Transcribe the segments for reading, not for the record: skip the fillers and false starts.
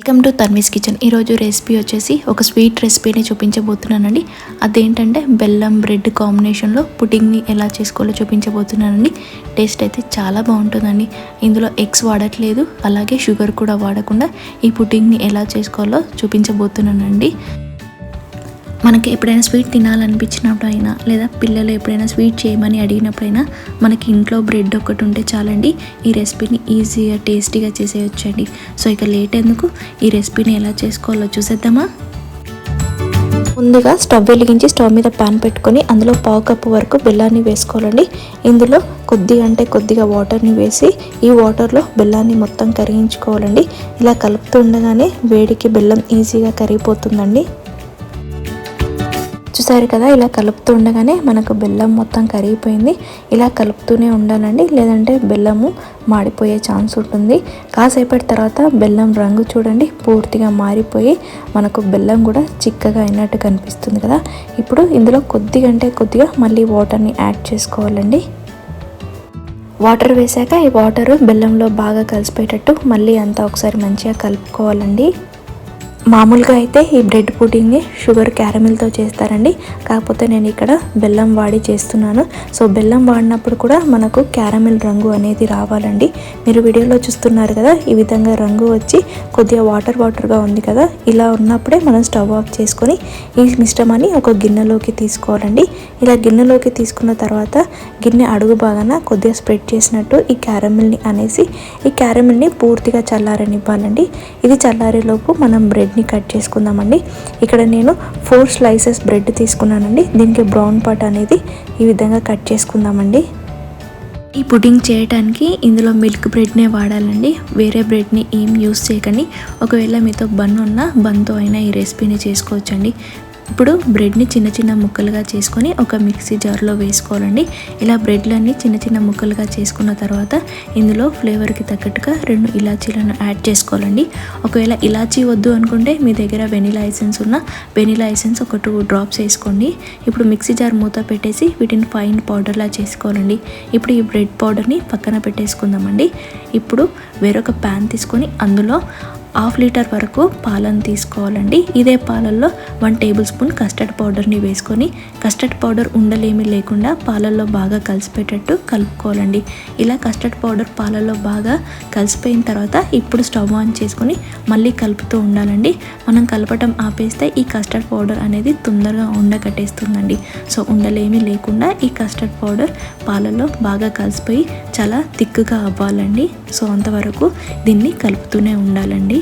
Welcome to Tanvi's kitchen. ఈరోజు recipe వచ్చేసి ఒక స్వీట్ రెసిపీని చూపించబోతున్నానండి. అదేంటంటే బెల్లం బ్రెడ్ కాంబినేషన్లో పుడ్డింగ్ని ఎలా చేసుకోవాలో చూపించబోతున్నానండి. టేస్ట్ అయితే చాలా బాగుంటుందండి. ఇందులో ఎగ్స్ వాడట్లేదు, అలాగే షుగర్ కూడా వాడకుండా ఈ పుడ్డింగ్ని ఎలా చేసుకోవాలో చూపించబోతున్నానండి. మనకి ఎప్పుడైనా స్వీట్ తినాలనిపించినప్పుడైనా లేదా పిల్లలు ఎప్పుడైనా స్వీట్ చేయమని అడిగినప్పుడైనా మనకి ఇంట్లో బ్రెడ్ ఒకటి ఉంటే చాలండి, ఈ రెసిపీని ఈజీగా టేస్టీగా చేసేయొచ్చండి. సో ఇక లేట్ ఎందుకు, ఈ రెసిపీని ఎలా చేసుకోవాలో చూసేద్దామా. ముందుగా స్టవ్ వెలిగించి స్టవ్ మీద ప్యాన్ పెట్టుకొని అందులో 1/2 కప్పు వరకు బెల్లాన్ని వేసుకోవాలండి. ఇందులో కొద్దిగా వాటర్ని వేసి ఈ వాటర్లో బెల్లాన్ని మొత్తం కరిగించుకోవాలండి. ఇలా కలుపుతూ ఉండగానే వేడికి బెల్లం ఈజీగా కరిగిపోతుందండి. చూసారు కదా, ఇలా కలుపుతూ ఉండగానే మనకు బెల్లం మొత్తం కరిగిపోయింది. ఇలా కలుపుతూనే ఉండాలండి, లేదంటే బెల్లము మాడిపోయే ఛాన్స్ ఉంటుంది. కాసేపటి తర్వాత బెల్లం రంగు చూడండి పూర్తిగా మారిపోయి మనకు బెల్లం కూడా చిక్కగా అయినట్టు కనిపిస్తుంది కదా. ఇప్పుడు ఇందులో కొద్దిగా మళ్ళీ వాటర్ని యాడ్ చేసుకోవాలండి. వాటర్ వేసాక ఈ వాటరు బెల్లంలో బాగా కలిసిపోయేటట్టు మళ్ళీ అంతా ఒకసారి మంచిగా కలుపుకోవాలండి. మామూలుగా అయితే ఈ బ్రెడ్ పుడ్డింగ్ని షుగర్ క్యారమిల్తో చేస్తారండి, కాకపోతే నేను ఇక్కడ బెల్లం వాడి చేస్తున్నాను. సో బెల్లం వాడినప్పుడు కూడా మనకు క్యారమిల్ రంగు అనేది రావాలండి. మీరు వీడియోలో చూస్తున్నారు కదా, ఈ విధంగా రంగు వచ్చి కొద్దిగా వాటర్గా ఉంది కదా, ఇలా ఉన్నప్పుడే మనం స్టవ్ ఆఫ్ చేసుకొని ఈ మిశ్రమాన్ని ఒక గిన్నెలోకి తీసుకోవాలండి. ఇలా గిన్నెలోకి తీసుకున్న తర్వాత గిన్నె అడుగు భాగాన కొద్దిగా స్ప్రెడ్ చేసినట్టు ఈ క్యారమిల్ని అనేసి ఈ క్యారమిల్ని పూర్తిగా చల్లారనివ్వాలండి. ఇది చల్లారేలోపు మనం బ్రెడ్ని కట్ చేసుకుందామండి. ఇక్కడ నేను 4 స్లైసెస్ బ్రెడ్ తీసుకున్నానండి. దీనికి బ్రౌన్ పార్ట్ అనేది ఈ విధంగా కట్ చేసుకుందామండి. ఈ పుడ్డింగ్ చేయడానికి ఇందులో మిల్క్ బ్రెడ్నే వాడాలండి, వేరే బ్రెడ్ని ఏం యూస్ చేయకండి. ఒకవేళ మీతో బన్ ఉన్నా బన్తో అయినా ఈ రెసిపీని చేసుకోవచ్చండి. ఇప్పుడు బ్రెడ్ని చిన్న ముక్కలుగా చేసుకొని ఒక మిక్సీ జార్లో వేసుకోవాలండి. ఇలా బ్రెడ్లన్నీ చిన్న ముక్కలుగా చేసుకున్న తర్వాత ఇందులో ఫ్లేవర్కి తగ్గట్టుగా 2 ఇలాచీలను యాడ్ చేసుకోవాలండి. ఒకవేళ ఇలాచీ వద్దు అనుకుంటే మీ దగ్గర వెనిలా ఎసెన్స్ ఉన్న వెనిలా ఎసెన్స్ ఒక 2 డ్రాప్స్ వేసుకోండి. ఇప్పుడు మిక్సీ జార్ మూత పెట్టేసి వీటిని ఫైన్ పౌడర్లా చేసుకోవాలండి. ఇప్పుడు ఈ బ్రెడ్ పౌడర్ని పక్కన పెట్టేసుకుందామండి. ఇప్పుడు వేరొక ప్యాన్ తీసుకొని అందులో 1/2 లీటర్ వరకు పాలను తీసుకోవాలండి. ఇదే పాలల్లో 1 టేబుల్ స్పూన్ కస్టర్డ్ పౌడర్ని వేసుకొని కస్టర్డ్ పౌడర్ ఉండలేమి లేకుండా పాలల్లో బాగా కలిసిపోయేటట్టు కలుపుకోవాలండి. ఇలా కస్టర్డ్ పౌడర్ పాలల్లో బాగా కలిసిపోయిన తర్వాత ఇప్పుడు స్టవ్ ఆన్ చేసుకొని మళ్ళీ కలుపుతూ ఉండాలండి. మనం కలపటం ఆపేస్తే ఈ కస్టర్డ్ పౌడర్ అనేది తొందరగా ఉండకట్టేస్తుందండి. సో ఉండలేమి లేకుండా ఈ కస్టర్డ్ పౌడర్ పాలల్లో బాగా కలిసిపోయి చాలా థిక్గా అవ్వాలండి. సో అంతవరకు దీన్ని కలుపుతూనే ఉండాలండి.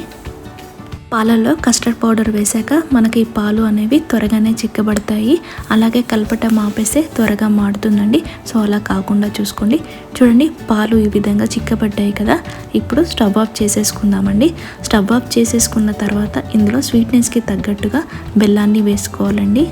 పాలల్లో కస్టర్డ్ పౌడర్ వేసాక మనకి పాలు అనేవి త్వరగానే చిక్కబడతాయి, అలాగే కలపటం ఆపేస్తే త్వరగా మాడుతుందండి. సో అలా కాకుండా చూసుకోండి. చూడండి, పాలు ఈ విధంగా చిక్కబడ్డాయి కదా. ఇప్పుడు స్టవ్ ఆఫ్ చేసేసుకుందామండి. స్టవ్ ఆఫ్ చేసేసుకున్న తర్వాత ఇందులో స్వీట్నెస్కి తగ్గట్టుగా బెల్లాన్ని వేసుకోవాలండి.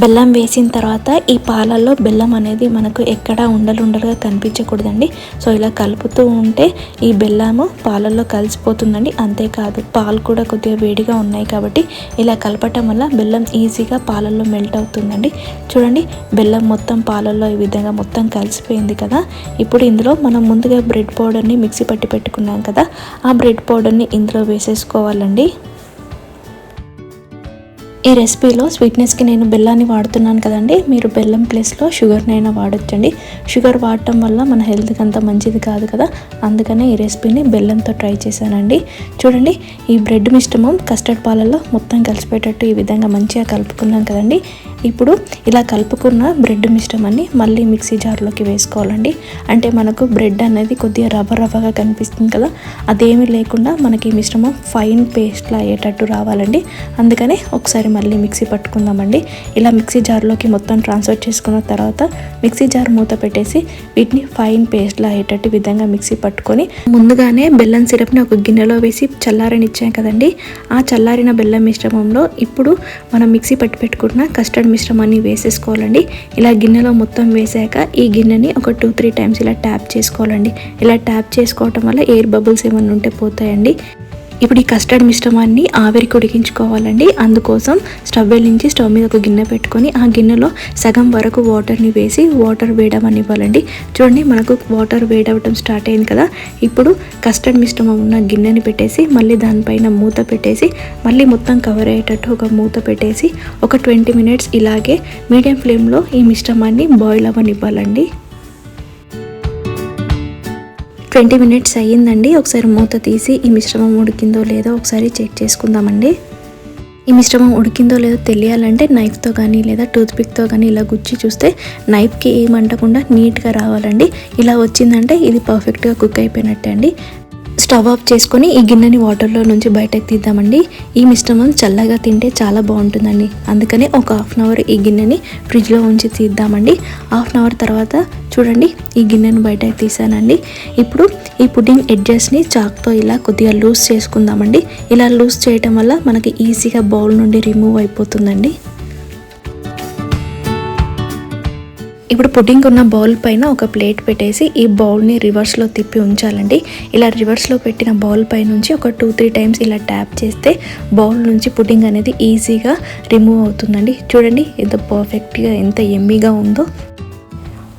బెల్లం వేసిన తర్వాత ఈ పాలల్లో బెల్లం అనేది మనకు ఎక్కడా ఉండలుగా కనిపించకూడదండి. సో ఇలా కలుపుతూ ఉంటే ఈ బెల్లము పాలల్లో కలిసిపోతుందండి. అంతేకాదు పాలు కూడా కొద్దిగా వేడిగా ఉన్నాయి కాబట్టి ఇలా కలపటం వల్ల బెల్లం ఈజీగా పాలల్లో మెల్ట్ అవుతుందండి. చూడండి, బెల్లం మొత్తం పాలల్లో ఈ విధంగా మొత్తం కలిసిపోయింది కదా. ఇప్పుడు ఇందులో మనం ముందుగా బ్రెడ్ పౌడర్ని మిక్సీ పట్టి పెట్టుకున్నాం కదా, ఆ బ్రెడ్ పౌడర్ని ఇందులో వేసేసుకోవాలండి. ఈ రెసిపీలో స్వీట్నెస్కి నేను బెల్లాన్ని వాడుతున్నాను కదండి, మీరు బెల్లం ప్లేస్లో షుగర్నైనా వాడొచ్చండి. షుగర్ వాడటం వల్ల మన హెల్త్కి అంత మంచిది కాదు కదా, అందుకనే ఈ రెసిపీని బెల్లంతో ట్రై చేశానండి. చూడండి, ఈ బ్రెడ్ మిశ్రమం కస్టర్డ్ పాలలో మొత్తం కలిసిపోయేటట్టు ఈ విధంగా మంచిగా కలుపుకున్నాం కదండి. ఇప్పుడు ఇలా కలుపుకున్న బ్రెడ్ మిశ్రమాన్ని మళ్ళీ మిక్సీ జార్లోకి వేసుకోవాలండి. అంటే మనకు బ్రెడ్ అనేది కొద్దిగా రవ్వగా కనిపిస్తుంది కదా, అదేమీ లేకుండా మనకి ఈ మిశ్రమం ఫైన్ పేస్ట్లా అయ్యేటట్టు రావాలండి. అందుకనే ఒకసారి మళ్ళీ మిక్సీ పట్టుకుందామండి. ఇలా మిక్సీ జార్లోకి మొత్తం ట్రాన్స్ఫర్ చేసుకున్న తర్వాత మిక్సీ జార్ మూత పెట్టేసి వీటిని ఫైన్ పేస్ట్లా అయ్యేటట్టు విధంగా మిక్సీ పట్టుకొని ముందుగానే బెల్లం సిరప్ని ఒక గిన్నెలో వేసి చల్లారనిచ్చాం కదండి. ఆ చల్లారిన బెల్లం మిశ్రమంలో ఇప్పుడు మనం మిక్సీ పట్టి పెట్టుకున్న కస్టర్డ్ మిశ్రమాన్ని వేసేసుకోవాలండి. ఇలా గిన్నెలో మొత్తం వేసాక ఈ గిన్నెని ఒక 2-3 టైమ్స్ ఇలా ట్యాప్ చేసుకోవాలండి. ఇలా ట్యాప్ చేసుకోవటం వల్ల ఎయిర్ బబుల్స్ ఏమైనా ఉంటే పోతాయండి. ఇప్పుడు ఈ కస్టర్డ్ మిశ్రమాన్ని ఆవిరికి ఉడికించుకోవాలండి. అందుకోసం స్టవ్ వెలిగించి స్టవ్ మీద ఒక గిన్నె పెట్టుకొని ఆ గిన్నెలో సగం వరకు వాటర్ని వేసి వాటర్ వేడమనివ్వాలండి. చూడండి మనకు వాటర్ వేడవటం స్టార్ట్ అయింది కదా. ఇప్పుడు కస్టర్డ్ మిశ్రమం ఉన్న గిన్నెని పెట్టేసి మళ్ళీ దానిపైన మూత పెట్టేసి మళ్ళీ మొత్తం కవర్ అయ్యేటట్టు ఒక మూత పెట్టేసి ఒక 20 మినిట్స్ ఇలాగే మీడియం ఫ్లేమ్లో ఈ మిశ్రమాన్ని బాయిల్ అవ్వనివ్వాలండి. 20 మినిట్స్ అయ్యిందండి. ఒకసారి మూత తీసి ఈ మిశ్రమం ఉడికిందో లేదో ఒకసారి చెక్ చేసుకుందామండి. ఈ మిశ్రమం ఉడికిందో లేదో తెలియాలంటే నైఫ్తో కానీ లేదా టూత్పిక్తో కానీ ఇలా గుచ్చి చూస్తే నైఫ్కి ఏమంటకుండా నీట్గా రావాలండి. ఇలా వచ్చిందంటే ఇది పర్ఫెక్ట్గా కుక్ అయిపోయినట్టే అండి. స్టవ్ ఆఫ్ చేసుకొని ఈ గిన్నెని వాటర్లో నుంచి బయటకు తీద్దామండి. ఈ మిశ్రమం చల్లగా తింటే చాలా బాగుంటుందండి. అందుకని ఒక హాఫ్ అన్ అవర్ ఈ గిన్నెని ఫ్రిడ్జ్లో ఉంచి తీద్దామండి. హాఫ్ అన్ అవర్ తర్వాత చూడండి ఈ గిన్నెను బయటకు తీసానండి. ఇప్పుడు ఈ పుడ్డింగ్ ఎడ్జెస్ని చాక్తో ఇలా కొద్దిగా లూజ్ చేసుకుందామండి. ఇలా లూజ్ చేయటం వల్ల మనకి ఈజీగా బౌల్ నుండి రిమూవ్ అయిపోతుందండి. ఇప్పుడు పుడ్డింగ్ ఉన్న బౌల్ పైన ఒక ప్లేట్ పెట్టేసి ఈ బౌల్ని రివర్స్లో తిప్పి ఉంచాలండి. ఇలా రివర్స్లో పెట్టిన బౌల్ పై నుంచి ఒక 2-3 టైమ్స్ ఇలా ట్యాప్ చేస్తే బౌల్ నుంచి పుడ్డింగ్ అనేది ఈజీగా రిమూవ్ అవుతుందండి. చూడండి ఎంత పర్ఫెక్ట్గా ఎంత ఎమ్మీగా ఉందో.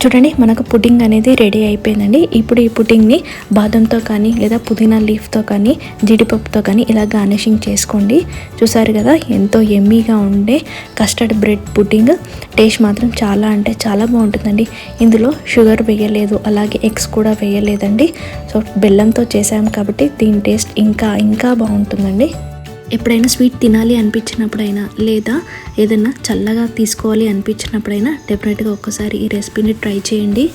చూడండి మనకు పుడ్డింగ్ అనేది రెడీ అయిపోయిందండి. ఇప్పుడు ఈ పుడ్డింగ్ని బాదంతో కానీ లేదా పుదీనా లీఫ్తో కానీ జీడిపప్పుతో కానీ ఇలా గార్నిషింగ్ చేసుకోండి. చూసారు కదా ఎంతో ఎమ్మీగా ఉండే కస్టర్డ్ బ్రెడ్ పుడ్డింగ్. టేస్ట్ మాత్రం చాలా అంటే చాలా బాగుంటుందండి. ఇందులో షుగర్ వేయలేదు, అలాగే ఎగ్స్ కూడా వేయలేదండి. సో బెల్లంతో చేసాం కాబట్టి దీని టేస్ట్ ఇంకా బాగుంటుందండి. ఎప్పుడైనా స్వీట్ తినాలి అనిపించినప్పుడైనా లేదా ఏదైనా చల్లగా తీసుకోవాలి అనిపించినప్పుడైనా డెఫినెట్గా ఒక్కసారి ఈ రెసిపీని ట్రై చేయండి.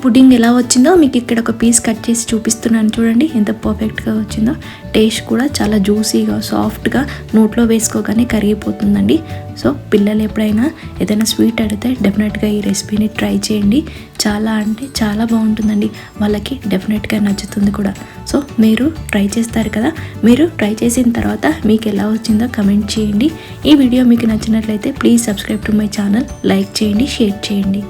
పుడ్డింగ్ ఎలా వచ్చిందో మీకు ఇక్కడ ఒక పీస్ కట్ చేసి చూపిస్తున్నాను. చూడండి ఎంత పర్ఫెక్ట్గా వచ్చిందో. టేస్ట్ కూడా చాలా జ్యూసీగా సాఫ్ట్గా నోట్లో వేసుకోగానే కరిగిపోతుందండి. సో పిల్లలు ఎప్పుడైనా ఏదైనా స్వీట్ అడిగితే డెఫినెట్గా ఈ రెసిపీని ట్రై చేయండి. చాలా అంటే చాలా బాగుంటుందండి. వాళ్ళకి డెఫినెట్గా నచ్చుతుంది కూడా. సో మీరు ట్రై చేస్తారు కదా. మీరు ట్రై చేసిన తర్వాత మీకు ఎలా వచ్చిందో కమెంట్ చేయండి. ఈ వీడియో మీకు నచ్చినట్లయితే please subscribe to my channel, like చేయండి, షేర్ చేయండి.